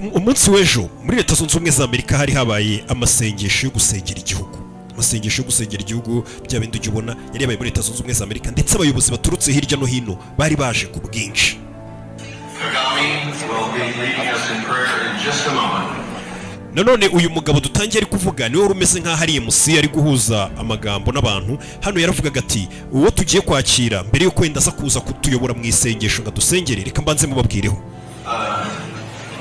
umunsi w'ejo muri Leta Zunze Ubumwe za Amerika hari habaye amasengesho yo gusengera igihugu. Amasengesho yo gusengera igihugu bya bindi ujya ubona yari yabaye muri Leta Zunze Ubumwe za Amerika, ndetse abayobozi baturutse hirya no hino bari baje ku bwinshi. Kagame will be leading us in prayer in just a moment. Nanone uyu mugabo dutangiye ari kuvuga niwe rumeze nka hari MC ari guhuza amagambo n'abantu. Hano yaravugaga ati uwo tugiye kwakira mbere yo kwenda za kuza kutuyobora mu isengesho ngo dusengere, reka mbanze mubabwireho.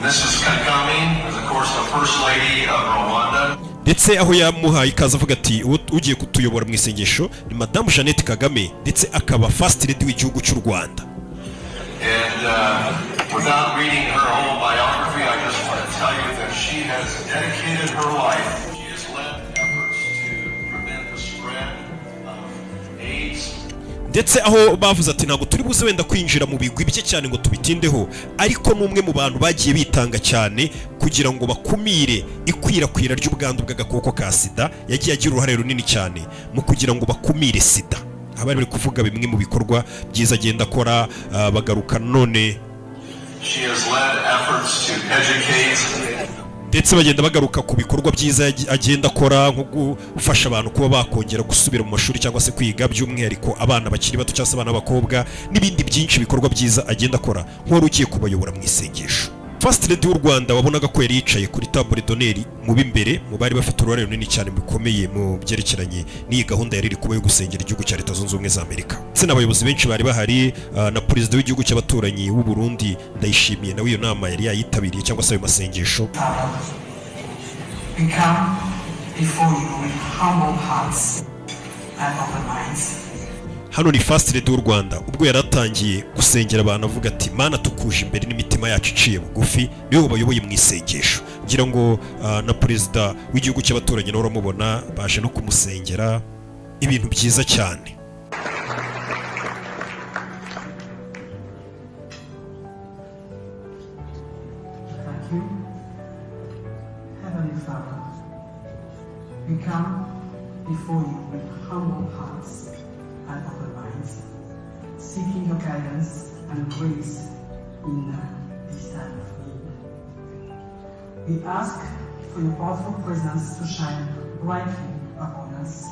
Mrs. Kagame is of course the first lady of Rwanda. Ndetse aho yamuhaye ikaza avuga ati ugiye kutuyobora mu isengesho ni Madame Jeannette Kagame, ndetse akaba first lady w'igihugu cy'u Rwanda. And without reading her whole biography, I just want to tell you that she has dedicated her life. She has led efforts to prevent the spread of AIDS. Ndetse aho bavuze ati ntabwo turi buze wenda kwinjira mu bigwi bye cyane ngo tubitindeho, ariko n'umwe mu bantu bagiye bitanga cyane kugira ngo bakumire ikwirakwira ry'ubwandu bw'agakoko ka sida. Yagiye agira uruhare runini cyane mu kugira ngo bakumire sida. Abari bari kuvuga bimwe mu bikorwa byiza agenda akora, bagaruka none She has led efforts to educate. Ndetse bagenda bagaruka ku bikorwa byiza agenda akora nko gufasha abantu kuba bakongera gusubira mu mashuri cyangwa se kwiga, by'umwihariko abana bakiri bato cyangwa se abana b'abakobwa, n'ibindi byinshi bikorwa byiza agenda akora nk'uwari ugiye kubayobora mu isengesho. First Lady w'u Rwanda wabonaga ko yari yicaye kuri table d'honneur mu b'imbere mu bari bafite uruhare runini cyane bikomeye mu byerekeranye n'iyi gahunda yari iri kuba yo gusengera igihugu cya Leta Zunze Ubumwe za Amerika. Ndetse n'abayobozi benshi bari bahari, na perezida w'igihugu cy'abaturanyi w'u Burundi Ndayishimiye nawe iyo nama yari yayitabiriye cyangwa se ayo masengesho. Hano ni First Lady w'u Rwanda ubwo yaratangiye gusengera abantu avuga ati Mana tukuje imbere n'imitima yacu iciye bugufi, niwe bayoboye mu isengesho. Ngira ngo na perezida w'igihugu cy'abaturanyi nawe uramubona baje no kumusengera, ibintu byiza cyane. We come before you with humble hearts and open minds, seeking your guidance and grace in this time of need. We ask for your powerful presence to shine brightly upon us,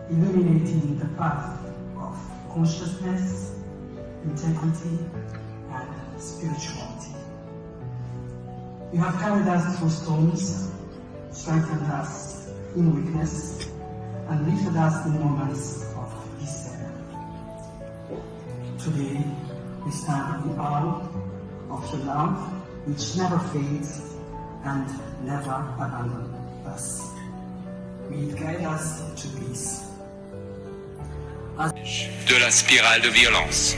illuminating the path of consciousness, integrity, and spirituality. You have carried us through storms, strengthened us in weakness, and lifted us in moments of despair. Today, we stand in awe of your love, which never fades and never abandons us. May it guide us to peace. De la spirale de violence.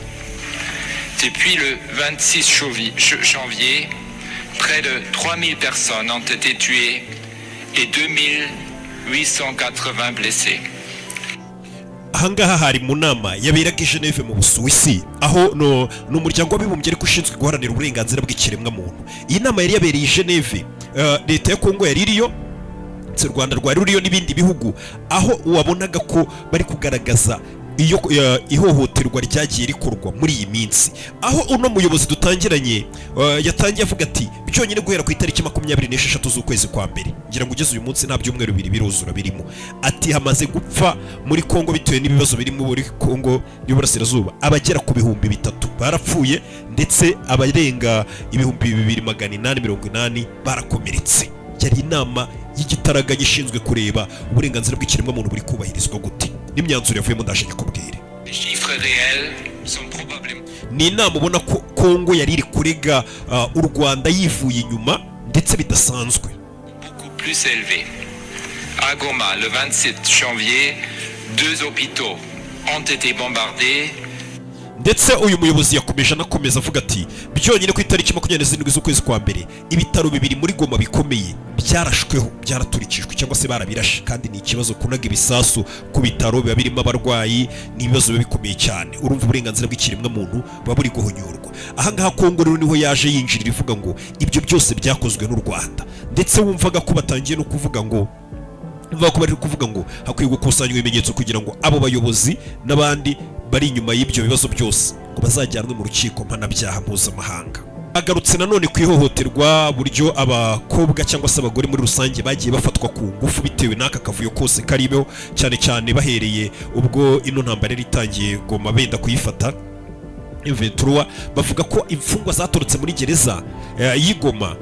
Depuis le 26 janvier, près de 3000 personnes ont été tuées et 2880 blessés. Ahangaha hari mu nama yaberaga i Geneve mu Busuwisi, aho n'umuryango w'abibumbye ariko ushinzwe guharanira uburenganzira bw'ikiremwa muntu. Iyi nama yari yabereye i Geneve, Leta ya Kongo yari iriyo, u Rwanda rwari ruriyo n'ibindi bihugu, aho wabonaga ko bari kugaragaza iyo ihohoterwa ryagiye rikorwa muri iyi minsi. Aho uno muyobozi dutangiranye yatangiye avuga ati byonyine guhera ku itariki 26 z'ukwezi kwa mbere, ngira ngo ugeze uyu munsi nta byumweru bibiri biruzura birimo, ati hamaze gupfa muri Kongo bitewe n'ibibazo birimo muri Kongo y'Uburasirazuba abagera ku 3000 barapfuye, ndetse abarenga 2880 barakomeretse. Yari inama y'igitaraganya ishinzwe kureba uburenganzira bw'ikiremwa muntu buri kubahirizwa gute, n'imyanzuro yavuyemo ndaje nyikubwire. Ni inama ubona ko Kongo yari iri kurega u Rwanda yivuye inyuma ndetse bidasanzwe. À Goma, le 27 janvier, 2 hôpitaux ont été bombardés. Ndetse uyu muyobozi yakomeje anakomeza avuga ati byonyine ku itariki 27 z'ukwezi kwa mbere ibitaro bibiri muri Goma bikomeye byarashweho, byaraturikijwe cyangwa se barabirashe, kandi ni ikibazo kunaga ibisasu ku bitaro biba birimo abarwayi, ni ibibazo biba bikomeye cyane. Urumva uburenganzira bw'ikiremwa muntu buba buri guhonyorwa. Ahangaha Kongo rero niho yaje yinjirira ivuga ngo ibyo byose byakozwe n'u Rwanda, ndetse wumvaga ko batangiye no kuvuga ngo bari kuvuga ngo hakwiye gukusanywa ibimenyetso kugira ngo abo bayobozi n'abandi bari inyuma y'ibyo bibazo byose ngo bazajyanwe mu rukiko mpanabyaha mpuzamahanga. agarutse nanone ku ihohoterwa buryo abakobwa cyangwa se abagore muri rusange bagiye bafatwa ku ngufu bitewe n'aka kavuyo kose karibo, cyane cyane bahereye ubwo ino ntambara yari itangiye Goma benda kuyifata. M23 bavuga ko imfungwa zatorotse muri gereza y'Igoma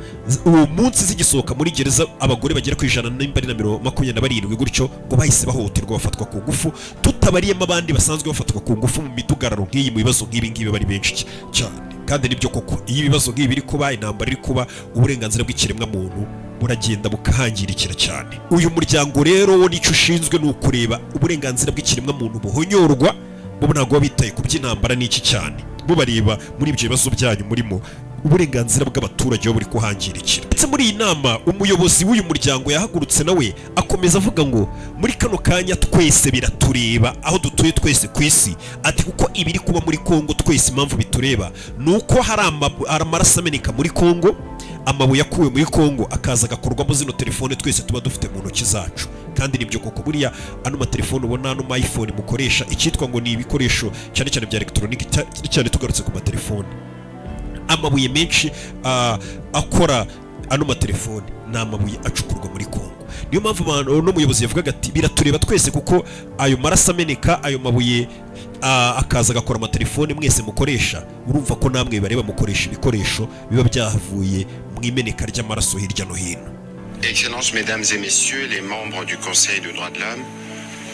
uwo munsi zigisohoka muri gereza abagore bagera ku 127 gutyo ngo bahise bahohoterwa bafatwa ku ngufu, tutabariyemo abandi basanzwe bafatwa ku ngufu mu midugararo nk'iyi mu bibazo nk'ibi ngibi bari benshi cyane. Kandi nibyo koko iyo ibibazo nk'ibi biri kuba, intambara iri kuba, uburenganzira bw'ikiremwa muntu buragenda bukahangirikira cyane. Uyu muryango rero wo nicyo ushinzwe ni ukureba uburenganzira bw'ikiremwa muntu buhonyorwa, bo ntabwo bitaye ku by'intambara n'iki cyane, bo bareba muri ibyo bibazo byanyu murimo uburenganzira bw'abaturage bo buri kuhangirikira. Ndetse muri iyi nama umuyobozi w'uyu muryango yahagurutse nawe akomeza avuga ngo muri kano kanya twese biratureba aho dutuye twese ku isi, ati kuko ibiri kuba muri Kongo twese impamvu bitureba nuko hari amaraso ameneka muri Kongo, amabuye akuwe muri Kongo akaza agakorwamo zino telefone twese tuba dufite mu ntoki zacu. Kandi nibyo koko buriya ano matelefone ubona, ano iPhone mukoresha, icyitwa ngo ni ibikoresho cyane cyane bya electronic, cyane tugarutse ku matelefone, amabuye menshi akora ano matelefone ni amabuye acukurwa muri Kongo. Niyo mpamvu n'umuyobozi yavugaga ati biratureba twese kuko ayo maraso ameneka, ayo mabuye akaza agakora amatelefone mwese mukoresha, urumva ko namwe bareba mukoresha ibikoresho biba byahavuye mu imeneka ry'amaraso hirya no hino. Excellences, Mesdames et Messieurs les membres du Conseil des droits de l'homme,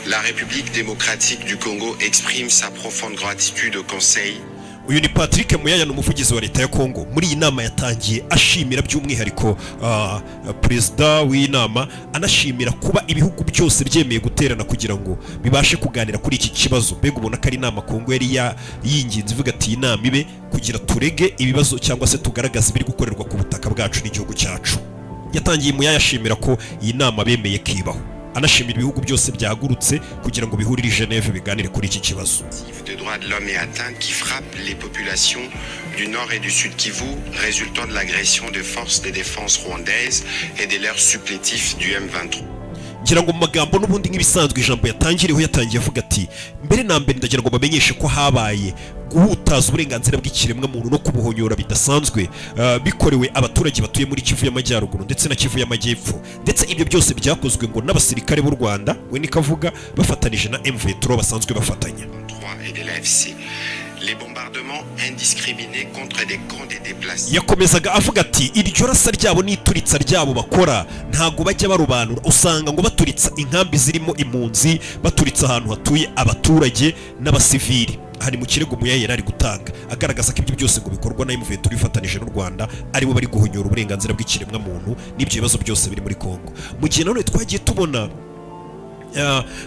la République démocratique du Congo exprime sa profonde gratitude au Conseil. Uyu ni Patrick Muyaya n'umuvugizi wa leta ya Kongo. Muri iyi nama yatangiye ashimira by'umwihariko perezida w'inama, anashimira kuba ibihugu byose byemeye guterana kugira ngo bibashe kuganira kuri iki kibazo. Mbega ubona ko ari inama Kongo yari yinginze ivuga ati inama ibe kugira turege ibibazo cyangwa se tugaragaza ibiri gukorerwa ku butaka bwacu n'igihugu cyacu. Yatangiye Muyaya ashimira ko iyi nama bemeye kibaho, anashimira ibihugu byose byagurutse kugira ngo bihurire i Genève biganire kuri iki kibazo. De droits de l'homme et atteinte qui frappe les populations du Nord et du Sud Kivu résultant de l'agression des forces de défense rwandaises et de leurs supplétifs du M23. Ngira ngo mu magambo n'ubundi nk'ibisanzwe ijambo yatangiriyeho yatangiye avuga ati mbere na mbere ndagira ngo bamenyeshe ko habaye guhutaza uburenganzira bw'ikiremwa muntu no kubuhonyora bidasanzwe bikorewe abaturage batuye muri Kivu y'Amajyaruguru ndetse na Kivu y'Amajyepfo, ndetse ibyo byose byakozwe ngo n'abasirikare b'u Rwanda we nikavuga bafatanije na M23 basanzwe bafatanya. Les bombardements indiscriminés contre des camps de déplacés. Yakomezaga avuga ati iryo rasa ryabo n'ituritsa ryabo bakora ntago bajya barobanura, usanga ngo baturitsa inkambi zirimo impunzi, baturitsa ahantu hatuye abaturage n'abasivili. Hari mu kirego Muyaya yari gutanga agaragaza ko ibyo byose ngo bikorwa na M23 ifatanije n'u Rwanda aribo bari guhonyora uburenganzira bw'ikiremwa muntu n'ibyo bibazo byose biri muri Kongo. Mu gihe none twagiye tubona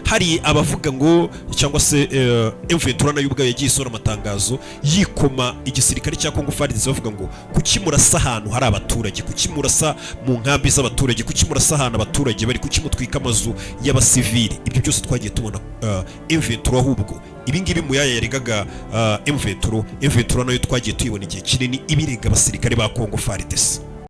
hari abavuga ngo cyangwa se M23 nayo ubwayo yagiye isora amatangazo yikoma igisirikare cya Kongo FARDC bavuga ngo kukimurasa ahantu hari abaturage, kukimurasa mu nkambi z'abaturage, kukimurasa ahantu abaturage bari, kukimutwika amazu y'abasivili. Ibyo byose twagiye tubona M23 ahubwo ibingibi Muyaya yaregaga M23 nayo twagiye tuyibona igihe kinini ibirega abasirikare ba Kongo FARDC.